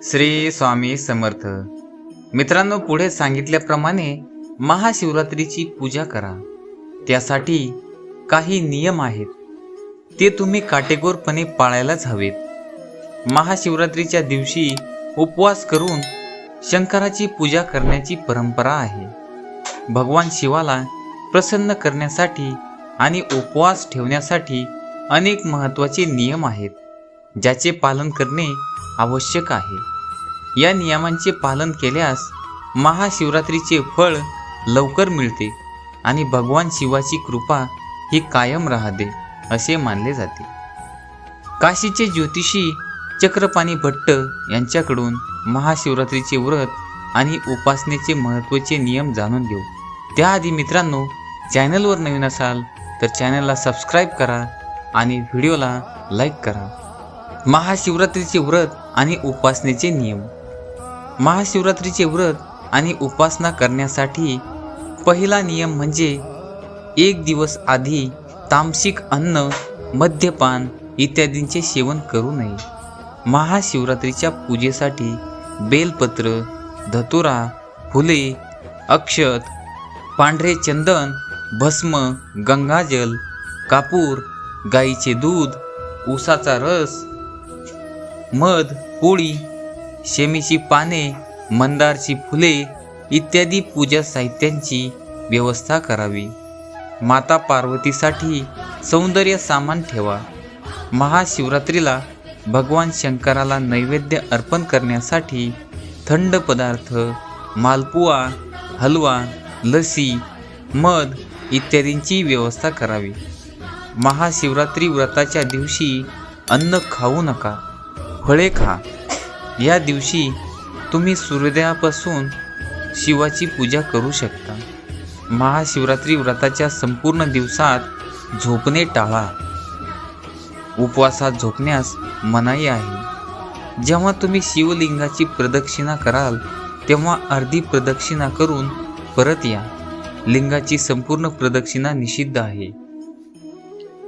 श्री स्वामी समर्थ. मित्रांनो, पुढे सांगितल्याप्रमाणे महाशिवरात्रीची पूजा करा. त्यासाठी काही नियम आहेत, ते तुम्ही काटेकोरपणे पाळायलाच हवेत. महाशिवरात्रीच्या दिवशी उपवास करून शंकराची पूजा करण्याची परंपरा आहे. भगवान शिवाला प्रसन्न करण्यासाठी आणि उपवास ठेवण्यासाठी अनेक महत्त्वाचे नियम आहेत, ज्याचे पालन करणे आवश्यक आहे. या नियमांचे पालन केल्यास महाशिवरात्रीचे फळ लवकर मिळते आणि भगवान शिवाची कृपा ही कायम राहते असे मानले जाते. काशीचे ज्योतिषी चक्रपाणी भट्ट यांच्याकडून महाशिवरात्रीचे व्रत आणि उपासनेचे महत्त्वाचे नियम जाणून घेऊ. त्याआधी मित्रांनो, चॅनलवर नवीन असाल तर चॅनलला सबस्क्राईब करा आणि व्हिडिओला लाईक करा. महाशिवरात्रीचे व्रत आणि उपासनेचे नियम. महाशिवरात्रीचे व्रत आणि उपासना करण्यासाठी पहिला नियम म्हणजे 1 दिवस आधी तामसिक अन्न, मद्यपान इत्यादींचे सेवन करू नये. महाशिवरात्रीच्या पूजेसाठी बेलपत्र, धतुरा, फुले, अक्षत, पांढरे चंदन, भस्म, गंगाजल, कापूर, गाईचे दूध, ऊसाचा रस, मध, पोळी, शेमीची पाने, मंदारची फुले इत्यादी पूजा साहित्यांची व्यवस्था करावी. माता पार्वतीसाठी सौंदर्य सामान ठेवा. महाशिवरात्रीला भगवान शंकराला नैवेद्य अर्पण करण्यासाठी थंड पदार्थ, मालपुआ, हलवा, लसी, मध इत्यादींची व्यवस्था करावी. महाशिवरात्री व्रताच्या दिवशी अन्न खाऊ नका, फळे खा. या दिवशी तुम्ही सूर्योदयापासून शिवाची पूजा करू शकता. महाशिवरात्री व्रताच्या संपूर्ण दिवसात झोपणे टाळा. उपवासात झोपण्यास मनाई आहे. जेव्हा तुम्ही शिवलिंगाची प्रदक्षिणा कराल तेव्हा अर्धी प्रदक्षिणा करून परत या. लिंगाची संपूर्ण प्रदक्षिणा निषिद्ध आहे.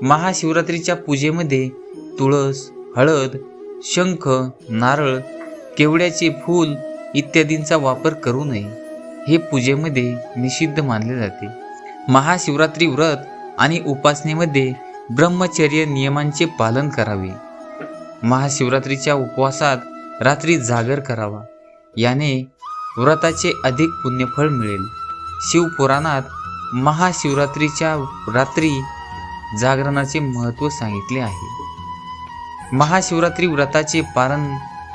महाशिवरात्रीच्या पूजेमध्ये तुळस, हळद, शंख, नारळ, केवड्याचे फूल इत्यादींचा वापर करू नये. हे पूजेमध्ये निषिद्ध मानले जाते. महाशिवरात्री व्रत आणि उपासनेमध्ये ब्रह्मचर्य नियमांचे पालन करावे. महाशिवरात्रीच्या उपवासात रात्री जागर करावा. याने व्रताचे अधिक पुण्यफळ मिळेल. शिवपुराणात महाशिवरात्रीच्या रात्री जागरणाचे महत्त्व सांगितले आहे. महाशिवरात्री व्रताचे पारण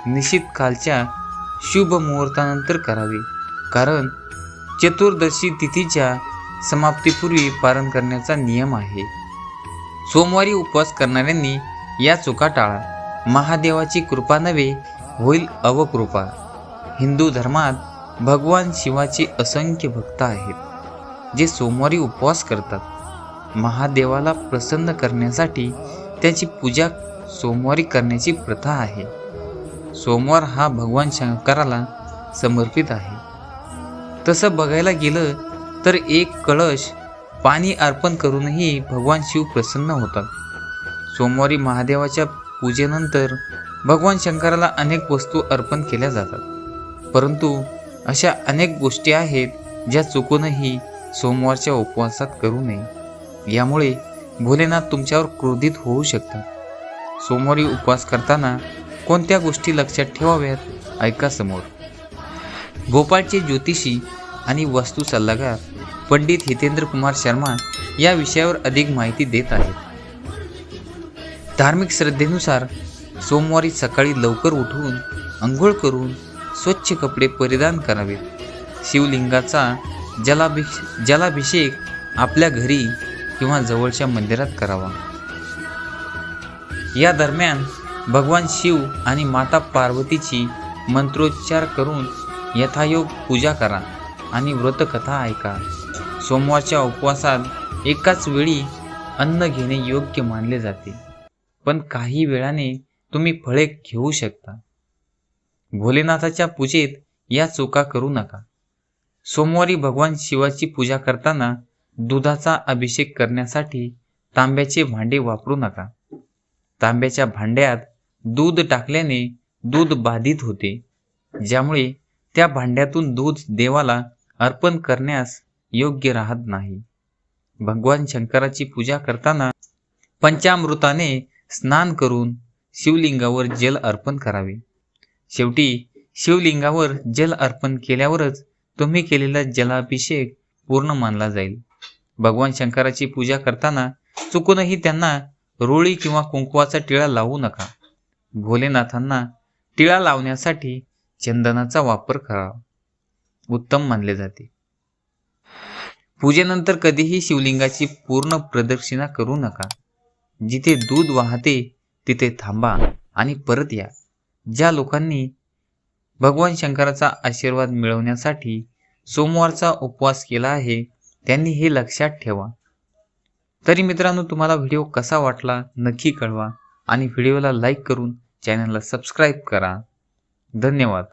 निश्चित कालच्या शुभ मुहूर्तानंतर करावे, कारण चतुर्दशी तिथीच्या समाप्तीपूर्वी पारण करण्याचा नियम आहे. सोमवारी उपवास करणाऱ्यांनी या चुका टाळा. महादेवाची कृपा नव्हे, होईल अवकृपा. हिंदू धर्मात भगवान शिवाचे असंख्य भक्त आहेत, जे सोमवारी उपवास करतात. महादेवाला प्रसन्न करण्यासाठी त्याची पूजा सोमवारी करण्याची प्रथा आहे. सोमवार हा भगवान शंकराला समर्पित आहे. तसं बघायला गेलं तर एक कळश पाणी अर्पण करूनही भगवान शिव प्रसन्न होतात. सोमवारी महादेवाच्या पूजेनंतर भगवान शंकराला अनेक वस्तू अर्पण केल्या जातात, परंतु अशा अनेक गोष्टी आहेत ज्या चुकूनही सोमवारच्या उपवासात करू नये. यामुळे भोलेनाथ तुमच्यावर क्रोधित होऊ शकतात. सोमवारी उपवास करताना कोणत्या गोष्टी लक्षात ठेवाव्यात, ऐका समोर. भोपाळचे ज्योतिषी आणि वास्तू सल्लागार पंडित हितेंद्र कुमार शर्मा या विषयावर अधिक माहिती देत आहेत. धार्मिक श्रद्धेनुसार सोमवारी सकाळी लवकर उठून अंघोळ करून स्वच्छ कपडे परिधान करावेत. शिवलिंगाचा जलाभिषेक आपल्या घरी किंवा जवळच्या मंदिरात करावा. या दरम्यान भगवान शिव आणि माता पार्वतीची मंत्रोच्चार करून यथायोग पूजा करा आणि व्रतकथा ऐका. सोमवारच्या उपवासात एकाच वेळी अन्न घेणे योग्य मानले जाते, पण काही वेळाने तुम्ही फळे घेऊ शकता. भोलेनाथाच्या पूजेत या चुका करू नका. सोमवारी भगवान शिवाची पूजा करताना दुधाचा अभिषेक करण्यासाठी तांब्याचे भांडे वापरू नका. तांब्याच्या भांड्यात दूध टाकल्याने दूध बाधित होते, ज्यामुळे त्या भांड्यातून दूध देवाला अर्पण करण्यास योग्य राहत नाही. भगवान शंकराची पूजा करताना पंचामृताने स्नान करून शिवलिंगावर जल अर्पण करावे. शेवटी शिवलिंगावर जल अर्पण केल्यावरच तुम्ही केलेला जलाभिषेक पूर्ण मानला जाईल. भगवान शंकराची पूजा करताना चुकूनही त्यांना रोळी किंवा कुंकवाचा टिळा लावू नका. भोलेनाथांना टिळा लावण्यासाठी चंदनाचा वापर करावा, उत्तम मानले जाते. पूजेनंतर कधीही शिवलिंगाची पूर्ण प्रदक्षिणा करू नका. जिथे दूध वाहते तिथे थांबा आणि परत या. ज्या लोकांनी भगवान शंकराचा आशीर्वाद मिळवण्यासाठी सोमवारचा उपवास केला आहे त्यांनी हे लक्षात ठेवा. तरी मित्रांनो, तुम्हाला व्हिडिओ कसा वाटला नक्की कळवा आणि व्हिडिओला लाईक करून चॅनलला सबस्क्राईब करा. धन्यवाद.